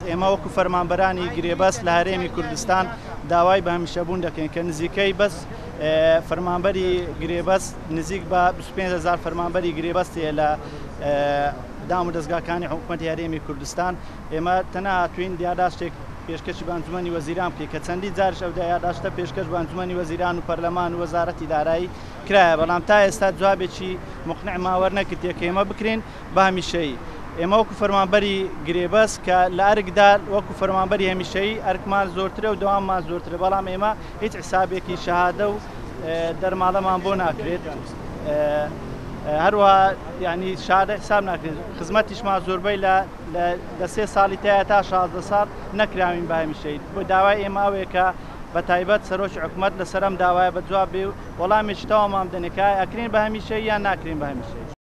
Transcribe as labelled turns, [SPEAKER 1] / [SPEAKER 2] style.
[SPEAKER 1] ئێمە وەکو فەرمانبەرانی گرێبەست لە هەرێمی کوردستان داوای بە هەمیشەبوون دەکەین کە نزیکەی بەس فەرمانبەری گرێبەست نزیک بە 25,000 فەرمانبەری گرێبەستێ لە دام و دەستگاکانی حکوومەتی هەرێمی کوردستان. ئێمە تەنها هاتووین دیاداشتێک پێشکەشی بانجومەنی وەزیران بکەین کە چەندی جارش ئەو دیاداشتە پێشکەش بانجومەنی وەزیران و پەرلەمان و وەزارەتی دارایی کرایە، بەڵام تا ئێستا جوابێکی مقنعمان وەرنەگرتووە کە ئێمە بکرین بە هەمیشەیی. ئێمە وەکو فەرمانبەری گرێبەست کە لە ئەرکدا وەکو فەرمانبەری هەمیشەیی ئەرکمان زۆرترە و دەواممان زۆرترە، بەڵام ئێمە هیچ حسابێکی شەهادە و دەرماڵەمان بۆ ناکرێت. هەروە ینی شادە حساب ناکرێت. خزمەتیشمان زۆربەی لە 3 ساڵی تایە تا 16 ساڵ نەکراوین بە هەمیشەیی. بۆ داوای ئێمە ئەوەیە کە بە تایبەت سەرۆکی حکوومەت لەسەرم داوایە بە جواب بێ و وەڵامێکی تەواو مام بدەنێت کە ئەکرێن بە هەمیشەیی یان ناکرێن بە هەمیشەیی.